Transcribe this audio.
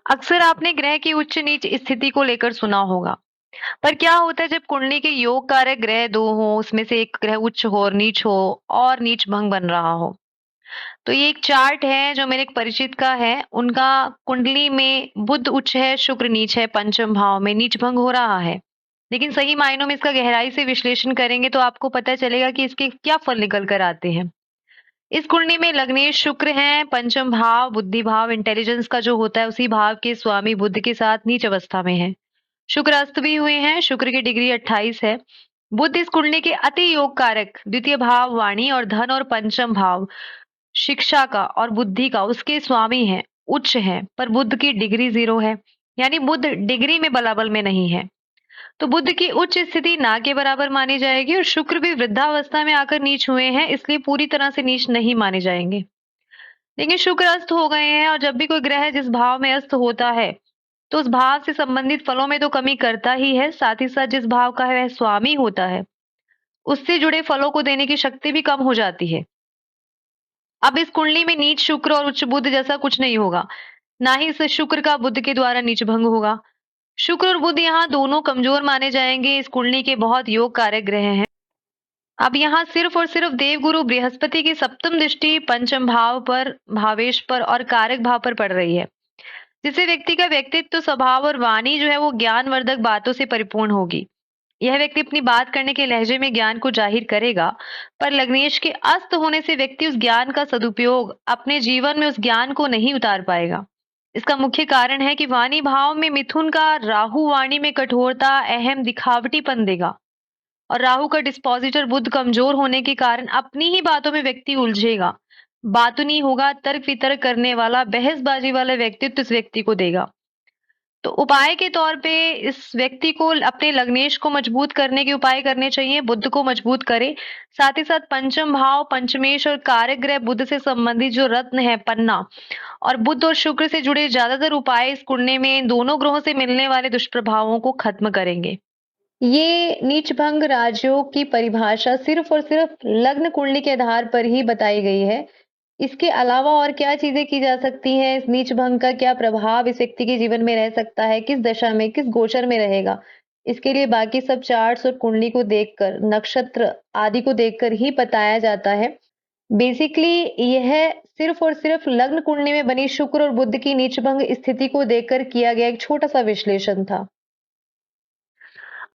अक्सर आपने ग्रह की उच्च नीच स्थिति को लेकर सुना होगा। पर क्या होता है जब कुंडली के योग कारक ग्रह 2 हों, उसमें से एक ग्रह उच्च हो और नीच भंग बन रहा हो। तो ये एक चार्ट है जो मेरे एक परिचित का है, उनका कुंडली में बुध उच्च है, शुक्र नीच है, पंचम भाव में नीच भंग हो रहा है। लेकिन सही मायनों में इसका गहराई से विश्लेषण करेंगे तो आपको पता चलेगा कि इसके क्या फल निकल कर आते हैं। इस कुंडली में लग्नेश शुक्र हैं, पंचम भाव, बुद्धि भाव, इंटेलिजेंस का जो होता है उसी भाव के स्वामी बुध के साथ नीच अवस्था में है। शुक्र अस्त भी हुए हैं, शुक्र की डिग्री 28 है। बुध इस कुंडली के अति योग कारक द्वितीय भाव वाणी और धन और पंचम भाव शिक्षा का और बुद्धि का उसके स्वामी हैं, उच्च हैं, पर बुध की डिग्री 0 है। यानी बुध डिग्री में बलाबल में नहीं है। तो बुध की उच्च स्थिति ना के बराबर मानी जाएगी और शुक्र भी वृद्धावस्था में आकर नीच हुए हैं, इसलिए पूरी तरह से नीच नहीं माने जाएंगे। लेकिन शुक्र अस्त हो गए हैं और जब भी कोई ग्रह जिस भाव में अस्त होता है तो उस भाव से संबंधित फलों में तो कमी करता ही है, साथ ही साथ जिस भाव का है वह स्वामी होता है उससे जुड़े फलों को देने की शक्ति भी कम हो जाती है। अब इस कुंडली में नीच शुक्र और उच्च बुध जैसा कुछ नहीं होगा, ना ही इस शुक्र का बुध के द्वारा नीच भंग होगा। शुक्र और बुध यहाँ दोनों कमजोर माने जाएंगे, इस कुंडली के बहुत योग कारक ग्रह हैं। अब यहाँ सिर्फ और सिर्फ देवगुरु बृहस्पति की सप्तम दृष्टि पंचम भाव पर, भावेश पर और कारक भाव पर पड़ रही है, जिससे व्यक्ति का व्यक्तित्व, स्वभाव और वाणी जो है वो ज्ञानवर्धक बातों से परिपूर्ण होगी। यह व्यक्ति अपनी बात करने के लहजे में ज्ञान को जाहिर करेगा, पर लग्नेश के अस्त होने से व्यक्ति उस ज्ञान का सदुपयोग अपने जीवन में उस ज्ञान को नहीं उतार पाएगा। इसका मुख्य कारण है कि वाणी भाव में मिथुन का राहु वाणी में कठोरता, अहम दिखावटीपन देगा और राहु का डिस्पोजिटर बुध कमजोर होने के कारण अपनी ही बातों में व्यक्ति उलझेगा, बातूनी होगा, तर्क वितर्क करने वाला, बहसबाजी वाला व्यक्तित्व इस व्यक्ति को देगा। तो उपाय के तौर पे इस व्यक्ति को अपने लग्नेश को मजबूत करने के उपाय करने चाहिए, बुध को मजबूत करे। साथ ही साथ पंचम भाव, पंचमेश और कारक ग्रह बुध से संबंधित जो रत्न है पन्ना और बुध और शुक्र से जुड़े ज्यादातर उपाय इस कुंडली में इन दोनों ग्रहों से मिलने वाले दुष्प्रभावों को खत्म करेंगे। ये नीच भंग राजयोग की परिभाषा सिर्फ और सिर्फ लग्न कुंडली के आधार पर ही बताई गई है। इसके अलावा और क्या चीजें की जा सकती हैं, इस नीच भंग का क्या प्रभाव इस व्यक्ति के जीवन में रह सकता है, किस दशा में, किस गोचर में रहेगा, इसके लिए बाकी सब चार्ट्स और कुंडली को देखकर, नक्षत्र आदि को देखकर ही बताया जाता है। बेसिकली यह सिर्फ और सिर्फ लग्न कुंडली में बनी शुक्र और बुध की नीच भंग स्थिति को देखकर किया गया एक छोटा सा विश्लेषण था।